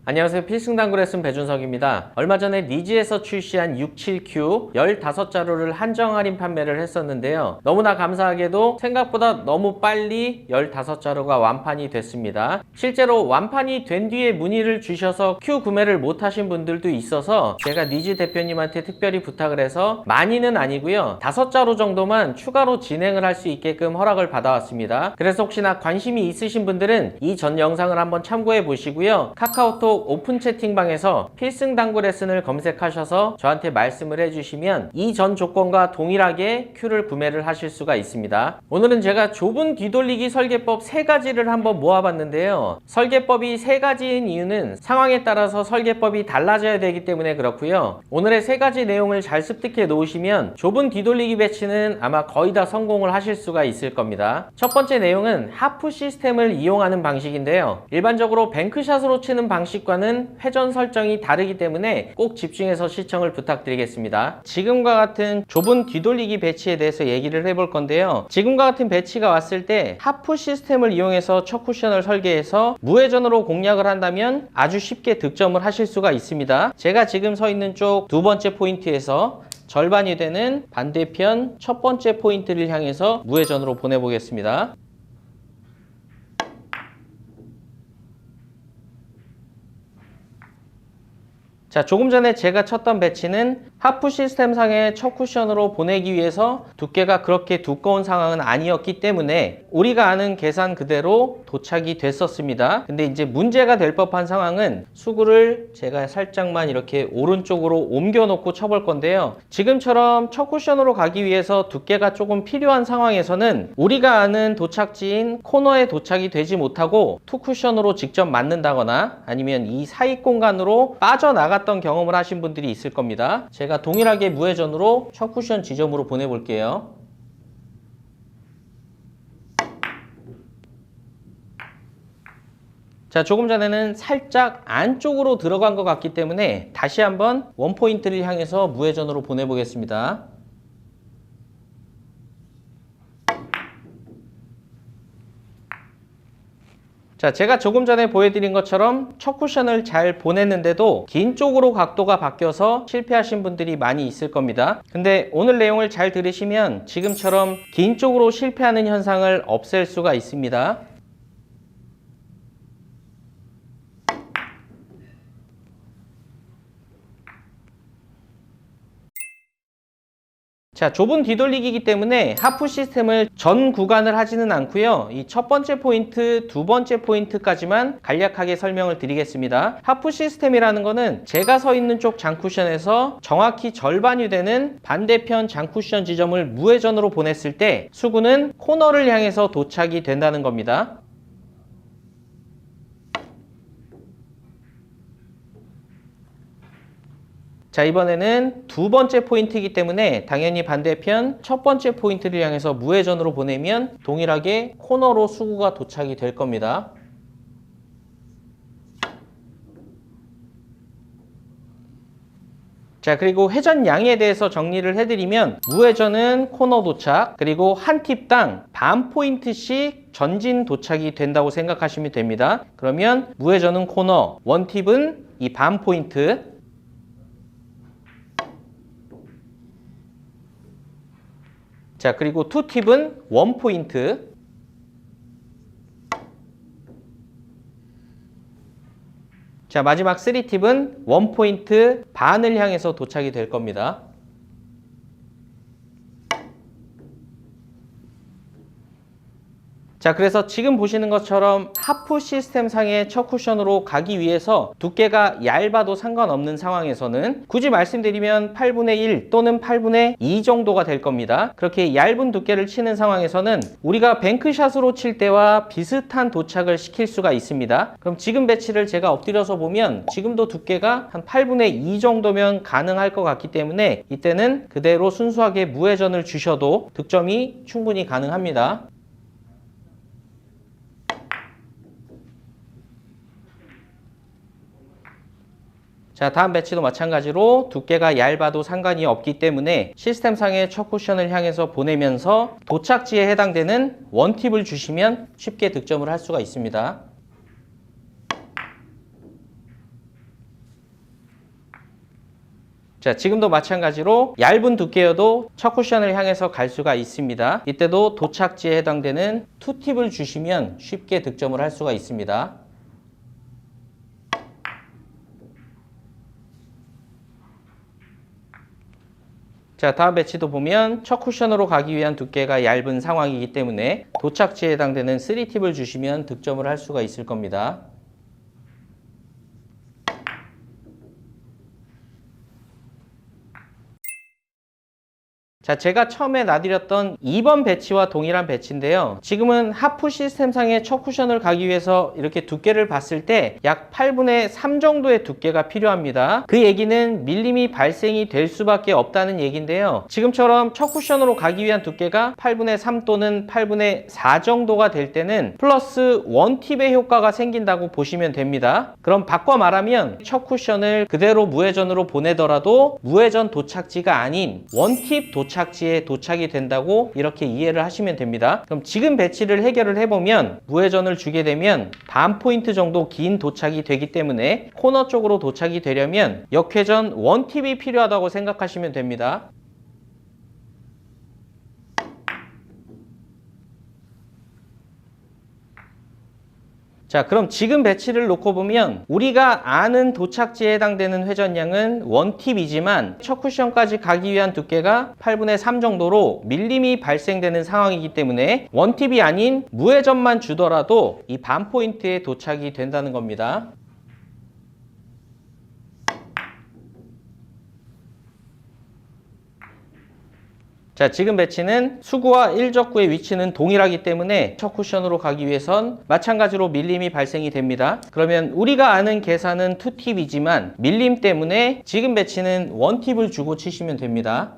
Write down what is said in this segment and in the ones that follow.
안녕하세요. 필승당구 레슨 배준석입니다. 얼마 전에 니즈에서 출시한 67Q 15자루를 한정 할인 판매를 했었는데요. 너무나 감사하게도 생각보다 너무 빨리 15자루가 완판이 됐습니다. 실제로 완판이 된 뒤에 문의를 주셔서 Q 구매를 못하신 분들도 있어서 제가 니즈 대표님한테 특별히 부탁을 해서 많이는 아니고요. 5자루 정도만 추가로 진행을 할 수 있게끔 허락을 받아왔습니다. 그래서 혹시나 관심이 있으신 분들은 이 전 영상을 한번 참고해 보시고요. 카카오톡 오픈 채팅방에서 필승당구 레슨을 검색하셔서 저한테 말씀을 해주시면 이전 조건과 동일하게 Q를 구매를 하실 수가 있습니다. 오늘은 제가 좁은 뒤돌리기 설계법 3가지를 한번 모아봤는데요. 설계법이 3가지인 이유는 상황에 따라서 설계법이 달라져야 되기 때문에 그렇고요. 오늘의 3가지 내용을 잘 습득해 놓으시면 좁은 뒤돌리기 배치는 아마 거의 다 성공을 하실 수가 있을 겁니다. 첫 번째 내용은 하프 시스템을 이용하는 방식인데요. 일반적으로 뱅크샷으로 치는 방식과는 회전 설정이 다르기 때문에 꼭 집중해서 시청을 부탁드리겠습니다. 지금과 같은 좁은 뒤돌리기 배치에 대해서 얘기를 해볼 건데요. 지금과 같은 배치가 왔을 때 하프 시스템을 이용해서 첫 쿠션을 설계해서 무회전으로 공략을 한다면 아주 쉽게 득점을 하실 수가 있습니다. 제가 지금 서 있는 쪽 두 번째 포인트에서 절반이 되는 반대편 첫 번째 포인트를 향해서 무회전으로 보내보겠습니다. 자, 조금 전에 제가 쳤던 배치는 하프 시스템 상의 첫 쿠션으로 보내기 위해서 두께가 그렇게 두꺼운 상황은 아니었기 때문에 우리가 아는 계산 그대로 도착이 됐었습니다. 근데 이제 문제가 될 법한 상황은 수구를 제가 살짝만 이렇게 오른쪽으로 옮겨 놓고 쳐볼 건데요. 지금처럼 첫 쿠션으로 가기 위해서 두께가 조금 필요한 상황에서는 우리가 아는 도착지인 코너에 도착이 되지 못하고 투 쿠션으로 직접 맞는다거나 아니면 이 사이 공간으로 빠져나갔던 경험을 하신 분들이 있을 겁니다. 제가 동일하게 무회전으로 첫 쿠션 지점으로 보내볼게요. 자, 조금 전에는 살짝 안쪽으로 들어간 것 같기 때문에 다시 한번 원포인트를 향해서 무회전으로 보내보겠습니다. 자, 제가 조금 전에 보여드린 것처럼 첫 쿠션을 잘 보냈는데도 긴 쪽으로 각도가 바뀌어서 실패하신 분들이 많이 있을 겁니다. 근데 오늘 내용을 잘 들으시면 지금처럼 긴 쪽으로 실패하는 현상을 없앨 수가 있습니다. 자, 좁은 뒤돌리기이기 때문에 하프 시스템을 전 구간을 하지는 않고요. 이 첫 번째 포인트, 두 번째 포인트까지만 간략하게 설명을 드리겠습니다. 하프 시스템이라는 거는 제가 서 있는 쪽 장쿠션에서 정확히 절반이 되는 반대편 장쿠션 지점을 무회전으로 보냈을 때 수구는 코너를 향해서 도착이 된다는 겁니다. 자, 이번에는 두 번째 포인트이기 때문에 당연히 반대편 첫 번째 포인트를 향해서 무회전으로 보내면 동일하게 코너로 수구가 도착이 될 겁니다. 자, 그리고 회전 양에 대해서 정리를 해드리면 무회전은 코너 도착, 그리고 한 팁당 반 포인트씩 전진 도착이 된다고 생각하시면 됩니다. 그러면 무회전은 코너, 원 팁은 이 반 포인트, 자, 그리고 투 팁은 원 포인트. 자, 마지막 3팁은 원 포인트 반을 향해서 도착이 될 겁니다. 자, 그래서 지금 보시는 것처럼 하프 시스템 상의 첫 쿠션으로 가기 위해서 두께가 얇아도 상관없는 상황에서는 굳이 말씀드리면 8분의 1 또는 8분의 2 정도가 될 겁니다. 그렇게 얇은 두께를 치는 상황에서는 우리가 뱅크샷으로 칠 때와 비슷한 도착을 시킬 수가 있습니다. 그럼 지금 배치를 제가 엎드려서 보면 지금도 두께가 한 8분의 2 정도면 가능할 것 같기 때문에 이때는 그대로 순수하게 무회전을 주셔도 득점이 충분히 가능합니다. 자, 다음 배치도 마찬가지로 두께가 얇아도 상관이 없기 때문에 시스템상의 첫 쿠션을 향해서 보내면서 도착지에 해당되는 원팁을 주시면 쉽게 득점을 할 수가 있습니다. 자, 지금도 마찬가지로 얇은 두께여도 첫 쿠션을 향해서 갈 수가 있습니다. 이때도 도착지에 해당되는 투팁을 주시면 쉽게 득점을 할 수가 있습니다. 자, 다음 배치도 보면 첫 쿠션으로 가기 위한 두께가 얇은 상황이기 때문에 도착지에 해당되는 3팁을 주시면 득점을 할 수가 있을 겁니다. 자, 제가 처음에 놔드렸던 2번 배치와 동일한 배치인데요. 지금은 하프 시스템상의 첫 쿠션을 가기 위해서 이렇게 두께를 봤을 때 약 8분의 3 정도의 두께가 필요합니다. 그 얘기는 밀림이 발생이 될 수밖에 없다는 얘기인데요. 지금처럼 첫 쿠션으로 가기 위한 두께가 8분의 3 또는 8분의 4 정도가 될 때는 플러스 원팁의 효과가 생긴다고 보시면 됩니다. 그럼 바꿔 말하면 첫 쿠션을 그대로 무회전으로 보내더라도 무회전 도착지가 아닌 원팁 도착지에 도착이 된다고 이렇게 이해를 하시면 됩니다. 그럼 지금 배치를 해결을 해보면 무회전을 주게 되면 반 포인트 정도 긴 도착이 되기 때문에 코너 쪽으로 도착이 되려면 역회전 원팁이 필요하다고 생각하시면 됩니다. 자, 그럼 지금 배치를 놓고 보면 우리가 아는 도착지에 해당되는 회전량은 원팁이지만 첫 쿠션까지 가기 위한 두께가 8분의 3 정도로 밀림이 발생되는 상황이기 때문에 원팁이 아닌 무회전만 주더라도 이 반 포인트에 도착이 된다는 겁니다. 자, 지금 배치는 수구와 일적구의 위치는 동일하기 때문에 첫 쿠션으로 가기 위해선 마찬가지로 밀림이 발생이 됩니다. 그러면 우리가 아는 계산은 2팁이지만 밀림 때문에 지금 배치는 1팁을 주고 치시면 됩니다.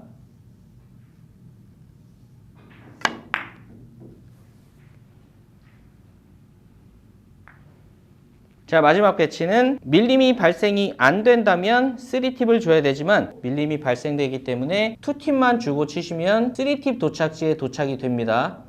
자, 마지막 배치는 밀림이 발생이 안 된다면 3팁을 줘야 되지만 밀림이 발생되기 때문에 2팁만 주고 치시면 3팁 도착지에 도착이 됩니다.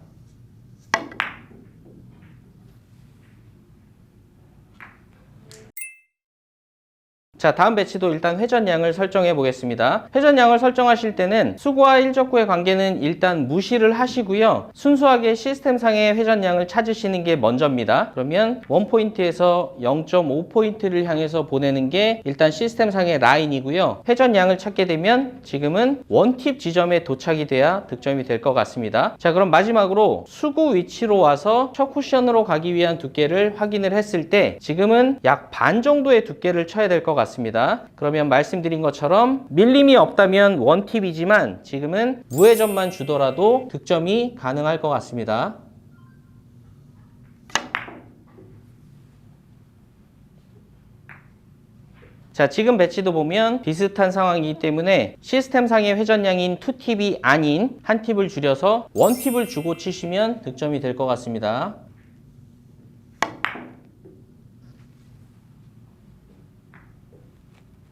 자, 다음 배치도 일단 회전량을 설정해 보겠습니다. 회전량을 설정하실 때는 수구와 일적구의 관계는 일단 무시를 하시고요. 순수하게 시스템상의 회전량을 찾으시는 게 먼저입니다. 그러면 1포인트에서 0.5포인트를 향해서 보내는 게 일단 시스템상의 라인이고요. 회전량을 찾게 되면 지금은 원팁 지점에 도착이 돼야 득점이 될 것 같습니다. 자, 그럼 마지막으로 수구 위치로 와서 첫 쿠션으로 가기 위한 두께를 확인을 했을 때 지금은 약 반 정도의 두께를 쳐야 될 것 같습니다. 그러면 말씀드린 것처럼 밀림이 없다면 원팁이지만 지금은 무회전만 주더라도 득점이 가능할 것 같습니다. 자, 지금 배치도 보면 비슷한 상황이기 때문에 시스템상의 회전량인 2팁이 아닌 1팁을 줄여서 1팁을 주고 치시면 득점이 될 것 같습니다.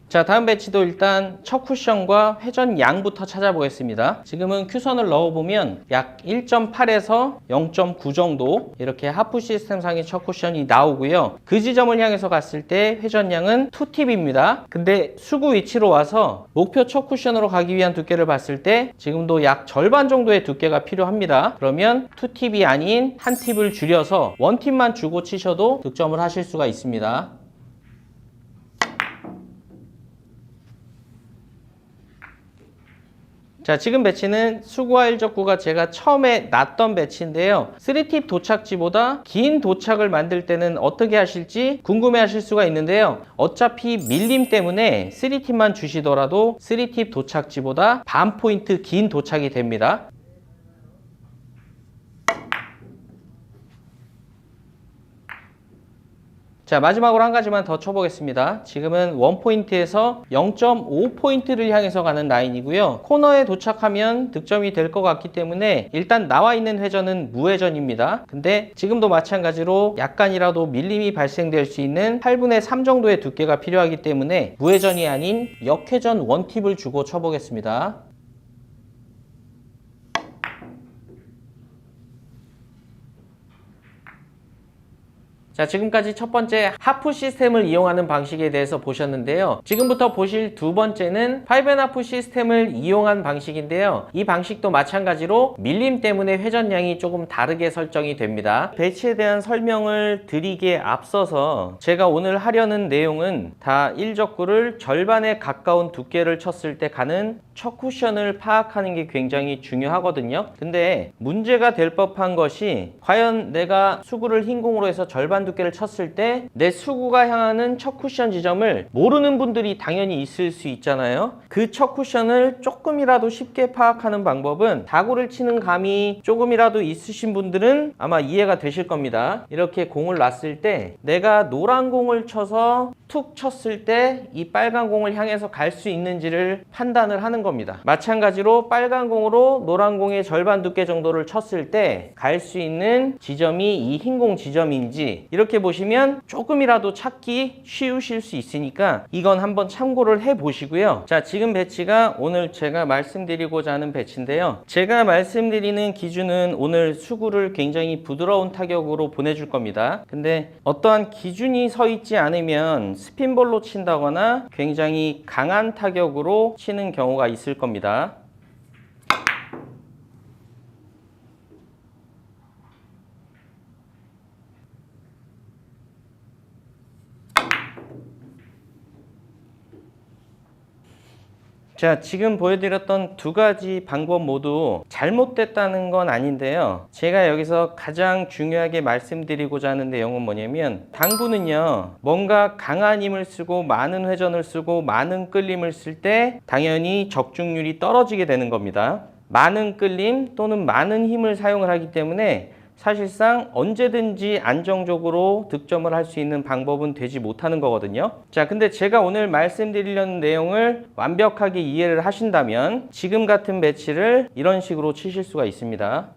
자, 다음 배치도 일단 첫 쿠션과 회전량부터 찾아보겠습니다. 지금은 큐선을 넣어보면 약 1.8에서 0.9 정도 이렇게 하프 시스템상의 첫 쿠션이 나오고요. 그 지점을 향해서 갔을 때 회전량은 2팁입니다. 근데 수구 위치로 와서 목표 첫 쿠션으로 가기 위한 두께를 봤을 때 지금도 약 절반 정도의 두께가 필요합니다. 그러면 2팁이 아닌 1팁을 줄여서 1팁만 주고 치셔도 득점을 하실 수가 있습니다. 자, 지금 배치는 수구와 일적구가 제가 처음에 놨던 배치인데요. 3팁 도착지보다 긴 도착을 만들 때는 어떻게 하실지 궁금해 하실 수가 있는데요. 어차피 밀림 때문에 3팁만 주시더라도 3팁 도착지보다 반 포인트 긴 도착이 됩니다. 자, 마지막으로 한 가지만 더 쳐보겠습니다. 지금은 1포인트에서 0.5포인트를 향해서 가는 라인이고요. 코너에 도착하면 득점이 될 것 같기 때문에 일단 나와 있는 회전은 무회전입니다. 근데 지금도 마찬가지로 약간이라도 밀림이 발생될 수 있는 8분의 3 정도의 두께가 필요하기 때문에 무회전이 아닌 역회전 원팁을 주고 쳐보겠습니다. 자, 지금까지 첫 번째 하프 시스템을 이용하는 방식에 대해서 보셨는데요. 지금부터 보실 두 번째는 5&하프 시스템을 이용한 방식인데요. 이 방식도 마찬가지로 밀림 때문에 회전량이 조금 다르게 설정이 됩니다. 배치에 대한 설명을 드리기에 앞서서 제가 오늘 하려는 내용은 다 1족구를 절반에 가까운 두께를 쳤을 때 가는 첫 쿠션을 파악하는 게 굉장히 중요하거든요. 근데 문제가 될 법한 것이 과연 내가 수구를 흰 공으로 해서 절반 두께를 쳤을 때 내 수구가 향하는 첫 쿠션 지점을 모르는 분들이 당연히 있을 수 있잖아요. 그 첫 쿠션을 조금이라도 쉽게 파악하는 방법은 다구를 치는 감이 조금이라도 있으신 분들은 아마 이해가 되실 겁니다. 이렇게 공을 놨을 때 내가 노란 공을 쳐서 툭 쳤을 때 이 빨간 공을 향해서 갈 수 있는지를 판단을 하는 겁니다. 마찬가지로 빨간 공으로 노란 공의 절반 두께 정도를 쳤을 때 갈 수 있는 지점이 이 흰 공 지점인지 이렇게 보시면 조금이라도 찾기 쉬우실 수 있으니까 이건 한번 참고를 해 보시고요. 자, 지금 배치가 오늘 제가 말씀드리고자 하는 배치인데요. 제가 말씀드리는 기준은 오늘 수구를 굉장히 부드러운 타격으로 보내줄 겁니다. 근데 어떠한 기준이 서 있지 않으면 스핀볼로 친다거나 굉장히 강한 타격으로 치는 경우가 있을 겁니다. 자, 지금 보여드렸던 두 가지 방법 모두 잘못됐다는 건 아닌데요. 제가 여기서 가장 중요하게 말씀드리고자 하는 내용은 뭐냐면 당구는요, 뭔가 강한 힘을 쓰고 많은 회전을 쓰고 많은 끌림을 쓸 때 당연히 적중률이 떨어지게 되는 겁니다. 많은 끌림 또는 많은 힘을 사용을 하기 때문에 사실상 언제든지 안정적으로 득점을 할 수 있는 방법은 되지 못하는 거거든요. 자, 근데 제가 오늘 말씀드리려는 내용을 완벽하게 이해를 하신다면 지금 같은 배치를 이런 식으로 치실 수가 있습니다.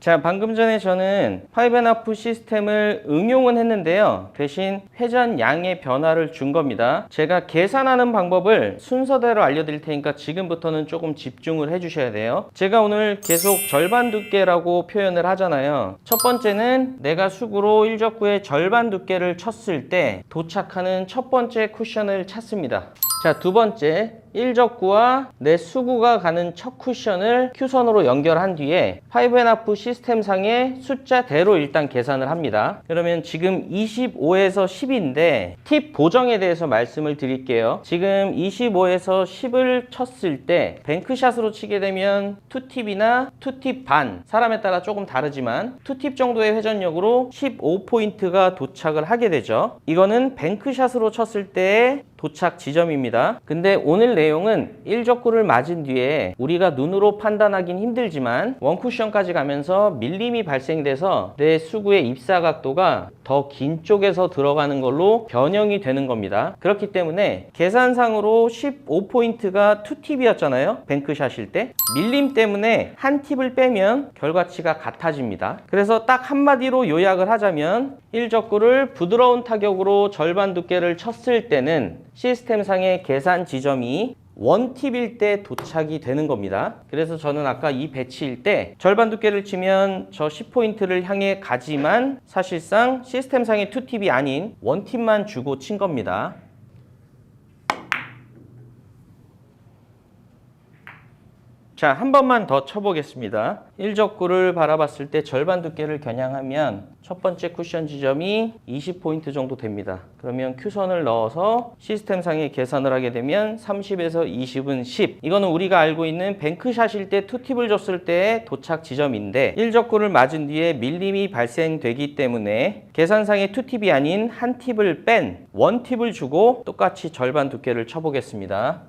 자, 방금 전에 저는 5&하프 시스템을 응용은 했는데요. 대신 회전량의 변화를 준 겁니다. 제가 계산하는 방법을 순서대로 알려드릴 테니까 지금부터는 조금 집중을 해주셔야 돼요. 제가 오늘 계속 절반 두께라고 표현을 하잖아요. 첫 번째는 내가 수구로 1족구의 절반 두께를 쳤을 때 도착하는 첫 번째 쿠션을 찾습니다. 자, 두 번째 1족구와 내 수구가 가는 첫 쿠션을 큐선으로 연결한 뒤에 5&하프 시스템상의 숫자대로 일단 계산을 합니다. 그러면 지금 25에서 10인데 팁 보정에 대해서 말씀을 드릴게요. 지금 25에서 10을 쳤을 때 뱅크샷으로 치게 되면 2팁이나 2팁 반, 사람에 따라 조금 다르지만 2팁 정도의 회전력으로 15포인트가 도착을 하게 되죠. 이거는 뱅크샷으로 쳤을 때의 도착 지점입니다. 근데 오늘 내용은 1족구를 맞은 뒤에 우리가 눈으로 판단하긴 힘들지만 원쿠션까지 가면서 밀림이 발생돼서 내 수구의 입사 각도가 더 긴 쪽에서 들어가는 걸로 변형이 되는 겁니다. 그렇기 때문에 계산상으로 15포인트가 2팁이었잖아요. 뱅크샷일 때. 밀림 때문에 한 팁을 빼면 결과치가 같아집니다. 그래서 딱 한마디로 요약을 하자면 1족구를 부드러운 타격으로 절반 두께를 쳤을 때는 시스템상의 계산 지점이 원팁일 때 도착이 되는 겁니다. 그래서 저는 아까 이 배치일 때 절반 두께를 치면 저 10포인트를 향해 가지만 사실상 시스템상의 2팁이 아닌 원팁만 주고 친 겁니다. 자, 한 번만 더 쳐보겠습니다. 1족구를 바라봤을 때 절반 두께를 겨냥하면 첫 번째 쿠션 지점이 20포인트 정도 됩니다. 그러면 큐선을 넣어서 시스템상에 계산을 하게 되면 30에서 20은 10. 이거는 우리가 알고 있는 뱅크샷일 때 2팁을 줬을 때의 도착 지점인데 1족구를 맞은 뒤에 밀림이 발생되기 때문에 계산상의 2팁이 아닌 한 팁을 뺀 원팁을 주고 똑같이 절반 두께를 쳐보겠습니다.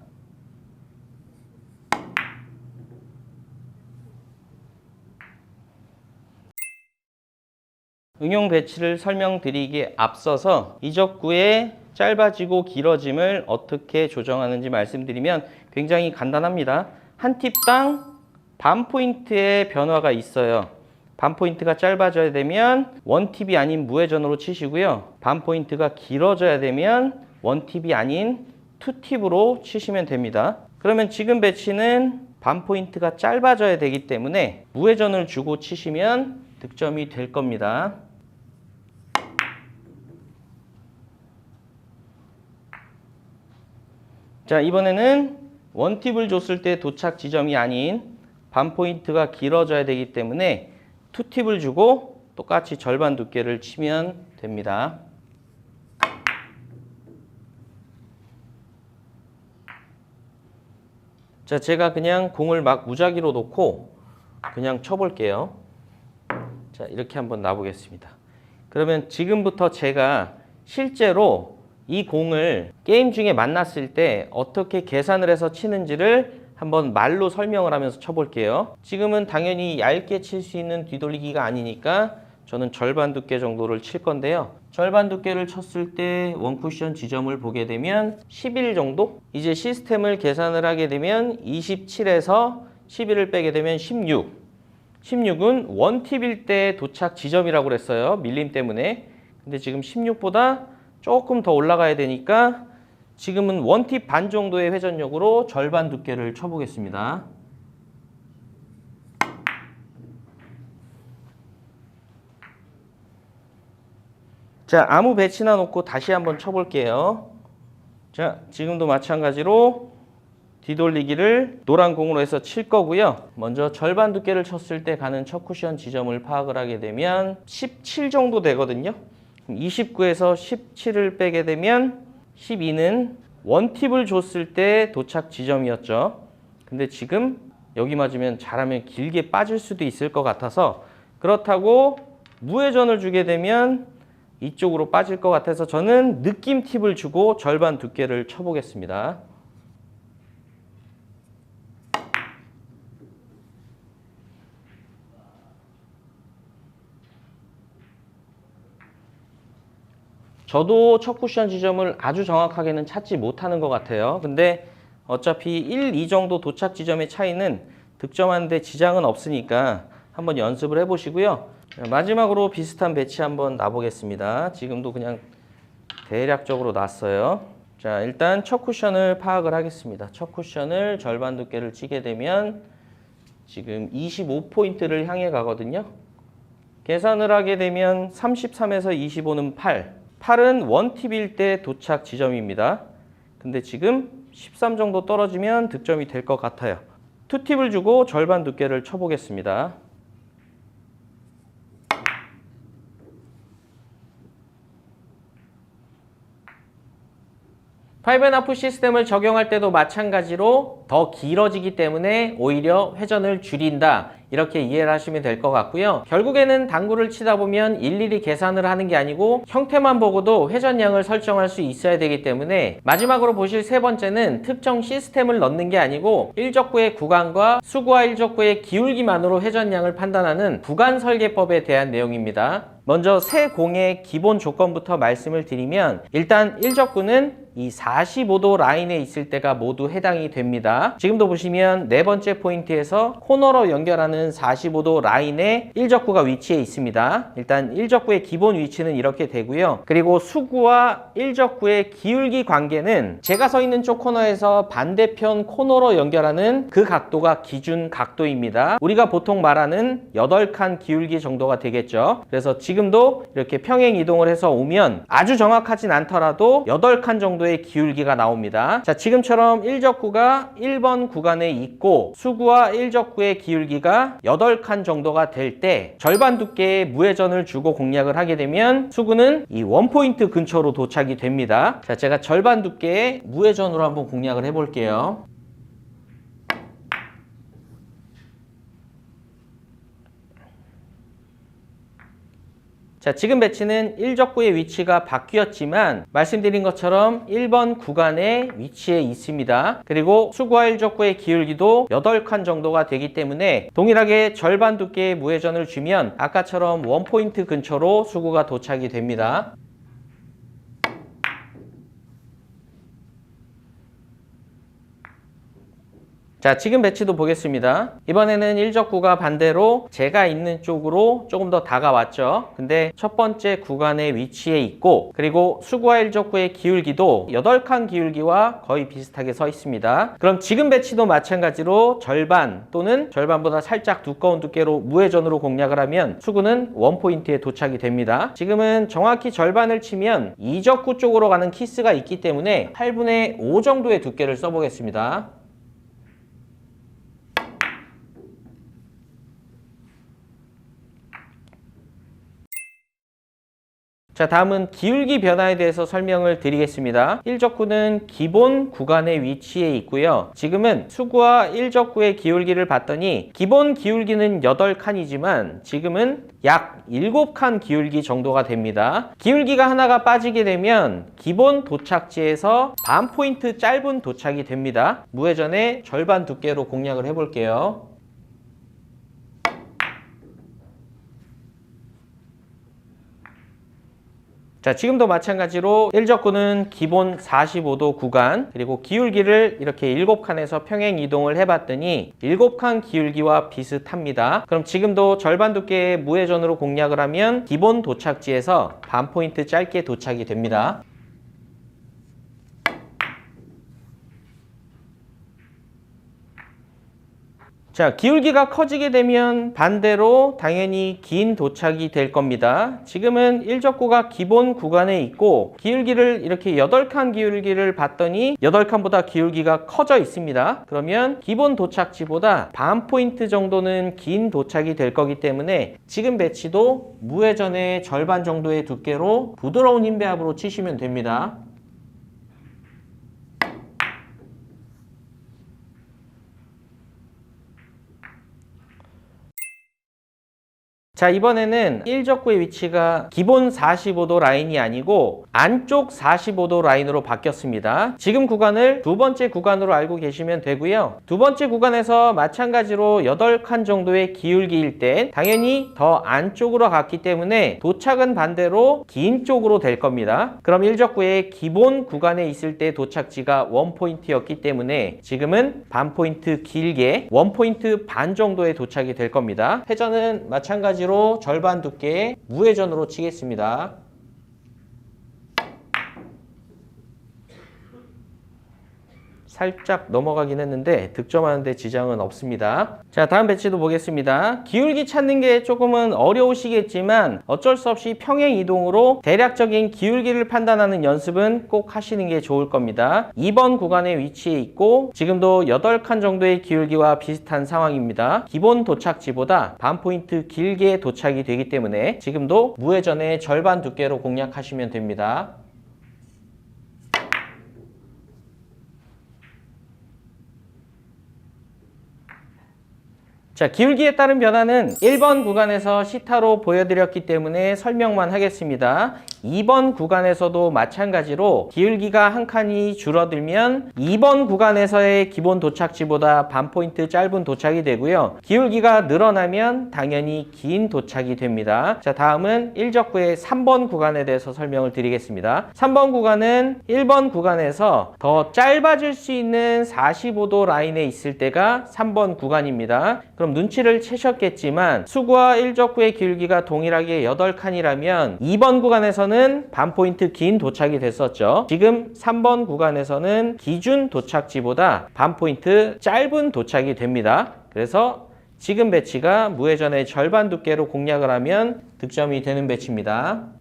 응용 배치를 설명드리기에 앞서서 2족구의 짧아지고 길어짐을 어떻게 조정하는지 말씀드리면 굉장히 간단합니다. 한 팁당 반 포인트의 변화가 있어요. 반 포인트가 짧아져야 되면 원팁이 아닌 무회전으로 치시고요. 반 포인트가 길어져야 되면 원팁이 아닌 투팁으로 치시면 됩니다. 그러면 지금 배치는 반 포인트가 짧아져야 되기 때문에 무회전을 주고 치시면 득점이 될 겁니다. 자, 이번에는 원팁을 줬을 때 도착 지점이 아닌 반 포인트가 길어져야 되기 때문에 투팁을 주고 똑같이 절반 두께를 치면 됩니다. 자, 제가 그냥 공을 막 무작위로 놓고 그냥 쳐볼게요. 자, 이렇게 한번 놔보겠습니다. 그러면 지금부터 제가 실제로 이 공을 게임 중에 만났을 때 어떻게 계산을 해서 치는지를 한번 말로 설명을 하면서 쳐볼게요. 지금은 당연히 얇게 칠 수 있는 뒤돌리기가 아니니까 저는 절반 두께 정도를 칠 건데요. 절반 두께를 쳤을 때 원쿠션 지점을 보게 되면 11 정도? 이제 시스템을 계산을 하게 되면 27에서 11을 빼게 되면 16. 16은 원팁일 때 도착 지점이라고 그랬어요. 밀림 때문에. 근데 지금 16보다 조금 더 올라가야 되니까 지금은 원팁 반 정도의 회전력으로 절반 두께를 쳐보겠습니다. 자, 아무 배치나 놓고 다시 한번 쳐볼게요. 자, 지금도 마찬가지로 뒤돌리기를 노란 공으로 해서 칠 거고요. 먼저 절반 두께를 쳤을 때 가는 첫 쿠션 지점을 파악을 하게 되면 17 정도 되거든요. 29에서 17을 빼게 되면 12는 원팁을 줬을 때 도착 지점이었죠. 근데 지금 여기 맞으면 잘하면 길게 빠질 수도 있을 것 같아서 그렇다고 무회전을 주게 되면 이쪽으로 빠질 것 같아서 저는 느낌 팁을 주고 절반 두께를 쳐보겠습니다. 저도 첫 쿠션 지점을 아주 정확하게는 찾지 못하는 것 같아요. 근데 어차피 1, 2 정도 도착 지점의 차이는 득점하는데 지장은 없으니까 한번 연습을 해보시고요. 마지막으로 비슷한 배치 한번 놔보겠습니다. 지금도 그냥 대략적으로 놨어요. 자, 일단 첫 쿠션을 파악을 하겠습니다. 첫 쿠션을 절반 두께를 치게 되면 지금 25포인트를 향해 가거든요. 계산을 하게 되면 33에서 25는 8. 8은 원팁일 때 도착 지점입니다. 근데 지금 13 정도 떨어지면 득점이 될 것 같아요. 투팁을 주고 절반 두께를 쳐보겠습니다. 5&하프 시스템을 적용할 때도 마찬가지로 더 길어지기 때문에 오히려 회전을 줄인다. 이렇게 이해를 하시면 될 것 같고요. 결국에는 당구를 치다 보면 일일이 계산을 하는 게 아니고 형태만 보고도 회전량을 설정할 수 있어야 되기 때문에 마지막으로 보실 세 번째는 특정 시스템을 넣는 게 아니고 일적구의 구간과 수구와 일적구의 기울기만으로 회전량을 판단하는 구간 설계법에 대한 내용입니다. 먼저 새 공의 기본 조건부터 말씀을 드리면 일단 일적구는 이 45도 라인에 있을 때가 모두 해당이 됩니다. 지금도 보시면 네 번째 포인트에서 코너로 연결하는 45도 라인에 일적구가 위치해 있습니다. 일단 일적구의 기본 위치는 이렇게 되고요. 그리고 수구와 일적구의 기울기 관계는 제가 서 있는 쪽 코너에서 반대편 코너로 연결하는 그 각도가 기준 각도입니다. 우리가 보통 말하는 8칸 기울기 정도가 되겠죠. 그래서 지금도 이렇게 평행 이동을 해서 오면 아주 정확하진 않더라도 8칸 정도의 기울기가 나옵니다. 자, 지금처럼 일적구가 1번 구간에 있고 수구와 일적구의 기울기가 8칸 정도가 될 때 절반 두께의 무회전을 주고 공략을 하게 되면 수구는 이 원포인트 근처로 도착이 됩니다. 자, 제가 절반 두께의 무회전으로 한번 공략을 해볼게요. 자, 지금 배치는 일적구의 위치가 바뀌었지만 말씀드린 것처럼 1번 구간에 위치해 있습니다. 그리고 수구와 일적구의 기울기도 8칸 정도가 되기 때문에 동일하게 절반 두께의 무회전을 주면 아까처럼 원포인트 근처로 수구가 도착이 됩니다. 자, 지금 배치도 보겠습니다. 이번에는 일적구가 반대로 제가 있는 쪽으로 조금 더 다가왔죠. 근데 첫 번째 구간의 위치에 있고, 그리고 수구와 일적구의 기울기도 8칸 기울기와 거의 비슷하게 서 있습니다. 그럼 지금 배치도 마찬가지로 절반 또는 절반보다 살짝 두꺼운 두께로 무회전으로 공략을 하면 수구는 원포인트에 도착이 됩니다. 지금은 정확히 절반을 치면 이적구 쪽으로 가는 키스가 있기 때문에 8분의 5 정도의 두께를 써보겠습니다. 자, 다음은 기울기 변화에 대해서 설명을 드리겠습니다. 일적구는 기본 구간의 위치에 있고요. 지금은 수구와 일적구의 기울기를 봤더니 기본 기울기는 8칸이지만 지금은 약 7칸 기울기 정도가 됩니다. 기울기가 하나가 빠지게 되면 기본 도착지에서 반 포인트 짧은 도착이 됩니다. 무회전의 절반 두께로 공략을 해볼게요. 자, 지금도 마찬가지로 일적구는 기본 45도 구간, 그리고 기울기를 이렇게 7칸에서 평행 이동을 해봤더니 7칸 기울기와 비슷합니다. 그럼 지금도 절반 두께의 무회전으로 공략을 하면 기본 도착지에서 반 포인트 짧게 도착이 됩니다. 자, 기울기가 커지게 되면 반대로 당연히 긴 도착이 될 겁니다. 지금은 일적구가 기본 구간에 있고 기울기를 이렇게 8칸 기울기를 봤더니 8칸보다 기울기가 커져 있습니다. 그러면 기본 도착지보다 반 포인트 정도는 긴 도착이 될 거기 때문에 지금 배치도 무회전의 절반 정도의 두께로 부드러운 힘 배합으로 치시면 됩니다. 자, 이번에는 일적구의 위치가 기본 45도 라인이 아니고 안쪽 45도 라인으로 바뀌었습니다. 지금 구간을 두 번째 구간으로 알고 계시면 되고요. 두 번째 구간에서 마찬가지로 8칸 정도의 기울기일 때 당연히 더 안쪽으로 갔기 때문에 도착은 반대로 긴 쪽으로 될 겁니다. 그럼 일적구의 기본 구간에 있을 때 도착지가 원포인트였기 때문에 지금은 반 포인트 길게 원포인트 반 정도의 도착이 될 겁니다. 회전은 마찬가지로 절반 두께의 무회전으로 치겠습니다. 살짝 넘어가긴 했는데 득점하는 데 지장은 없습니다. 자, 다음 배치도 보겠습니다. 기울기 찾는 게 조금은 어려우시겠지만 어쩔 수 없이 평행 이동으로 대략적인 기울기를 판단하는 연습은 꼭 하시는 게 좋을 겁니다. 2번 구간의 위치에 있고 지금도 8칸 정도의 기울기와 비슷한 상황입니다. 기본 도착지보다 반 포인트 길게 도착이 되기 때문에 지금도 무회전의 절반 두께로 공략하시면 됩니다. 자, 기울기에 따른 변화는 1번 구간에서 시타로 보여드렸기 때문에 설명만 하겠습니다. 2번 구간에서도 마찬가지로 기울기가 한 칸이 줄어들면 2번 구간에서의 기본 도착지보다 반 포인트 짧은 도착이 되고요. 기울기가 늘어나면 당연히 긴 도착이 됩니다. 자, 다음은 일적구의 3번 구간에 대해서 설명을 드리겠습니다. 3번 구간은 1번 구간에서 더 짧아질 수 있는 45도 라인에 있을 때가 3번 구간입니다. 그럼 눈치를 채셨겠지만 수구와 일적구의 기울기가 동일하게 8칸이라면 2번 구간에서는 반 포인트 긴 도착이 됐었죠. 지금 3번 구간에서는 기준 도착지보다 반 포인트 짧은 도착이 됩니다. 그래서 지금 배치가 무회전의 절반 두께로 공략을 하면 득점이 되는 배치입니다.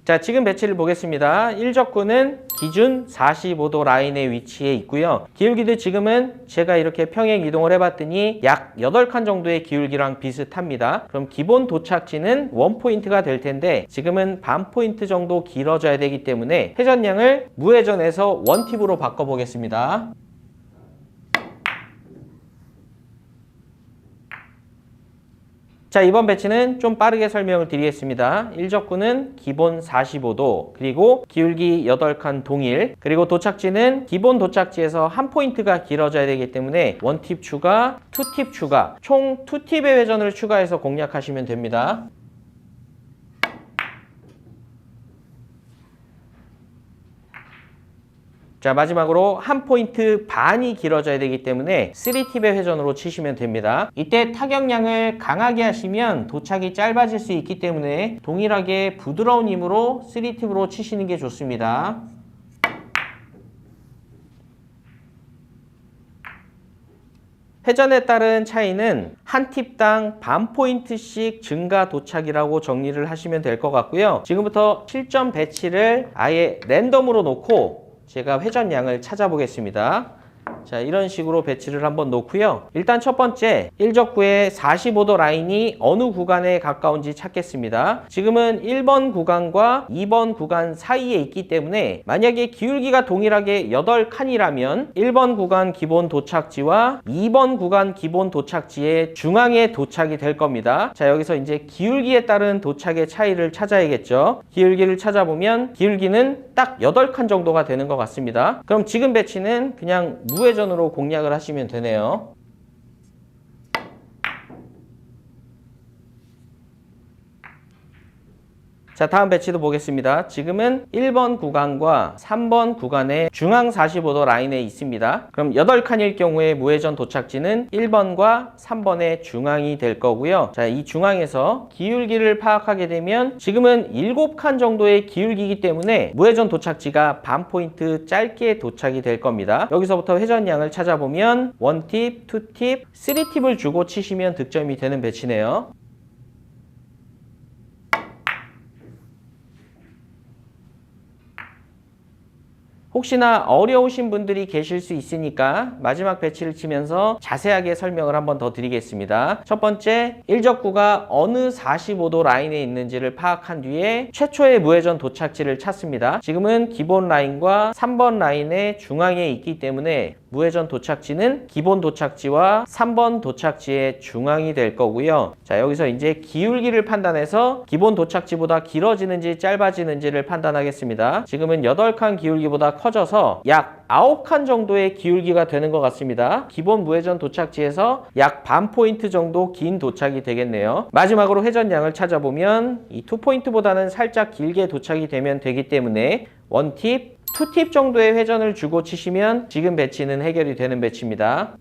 자, 지금 배치를 보겠습니다. 일적구는 기준 45도 라인의 위치에 있고요. 기울기도 지금은 제가 이렇게 평행 이동을 해봤더니 약 8칸 정도의 기울기랑 비슷합니다. 그럼 기본 도착지는 원포인트가 될 텐데 지금은 반 포인트 정도 길어져야 되기 때문에 회전량을 무회전에서 원팁으로 바꿔보겠습니다. 자, 이번 배치는 좀 빠르게 설명을 드리겠습니다. 일적구는 기본 45도, 그리고 기울기 8칸 동일, 그리고 도착지는 기본 도착지에서 한 포인트가 길어져야 되기 때문에 원팁 추가, 투팁 추가, 총 2팁의 회전을 추가해서 공략하시면 됩니다. 자, 마지막으로 한 포인트 반이 길어져야 되기 때문에 3팁의 회전으로 치시면 됩니다. 이때 타격량을 강하게 하시면 도착이 짧아질 수 있기 때문에 동일하게 부드러운 힘으로 3팁으로 치시는 게 좋습니다. 회전에 따른 차이는 한 팁당 반 포인트씩 증가 도착이라고 정리를 하시면 될 것 같고요. 지금부터 실점 배치를 아예 랜덤으로 놓고 제가 회전량을 찾아보겠습니다. 자, 이런 식으로 배치를 한번 놓고요. 일단 첫 번째, 일적구의 45도 라인이 어느 구간에 가까운지 찾겠습니다. 지금은 1번 구간과 2번 구간 사이에 있기 때문에 만약에 기울기가 동일하게 8칸이라면 1번 구간 기본 도착지와 2번 구간 기본 도착지의 중앙에 도착이 될 겁니다. 자, 여기서 이제 기울기에 따른 도착의 차이를 찾아야겠죠. 기울기를 찾아보면 기울기는 딱 8칸 정도가 되는 것 같습니다. 그럼 지금 배치는 그냥 무회전으로 공략을 하시면 되네요. 자, 다음 배치도 보겠습니다. 지금은 1번 구간과 3번 구간의 중앙 45도 라인에 있습니다. 그럼 8칸일 경우에 무회전 도착지는 1번과 3번의 중앙이 될 거고요. 자, 이 중앙에서 기울기를 파악하게 되면 지금은 7칸 정도의 기울기이기 때문에 무회전 도착지가 반 포인트 짧게 도착이 될 겁니다. 여기서부터 회전량을 찾아보면 1팁, 2팁, 3팁을 주고 치시면 득점이 되는 배치네요. 혹시나 어려우신 분들이 계실 수 있으니까 마지막 배치를 치면서 자세하게 설명을 한번 더 드리겠습니다. 첫 번째, 일적구가 어느 45도 라인에 있는지를 파악한 뒤에 최초의 무회전 도착지를 찾습니다. 지금은 기본 라인과 3번 라인의 중앙에 있기 때문에 무회전 도착지는 기본 도착지와 3번 도착지의 중앙이 될 거고요. 자, 여기서 이제 기울기를 판단해서 기본 도착지보다 길어지는지 짧아지는지를 판단하겠습니다. 지금은 8칸 기울기보다 커져서 약 9칸 정도의 기울기가 되는 것 같습니다. 기본 무회전 도착지에서 약 반 포인트 정도 긴 도착이 되겠네요. 마지막으로 회전량을 찾아보면 이 2포인트보다는 살짝 길게 도착이 되면 되기 때문에 1팁, 2팁 정도의 회전을 주고 치시면 지금 배치는 해결이 되는 배치입니다.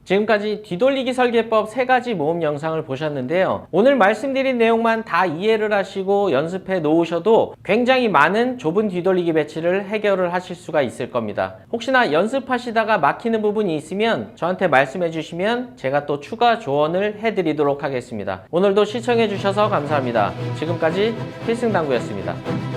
지금까지 뒤돌리기 설계법 3가지 모음 영상을 보셨는데요. 오늘 말씀드린 내용만 다 이해를 하시고 연습해 놓으셔도 굉장히 많은 좁은 뒤돌리기 배치를 해결을 하실 수가 있을 겁니다. 혹시나 연습하시다가 막히는 부분이 있으면 저한테 말씀해 주시면 제가 또 추가 조언을 해드리도록 하겠습니다. 오늘도 시청해 주셔서 감사합니다. 지금까지 필승당구였습니다.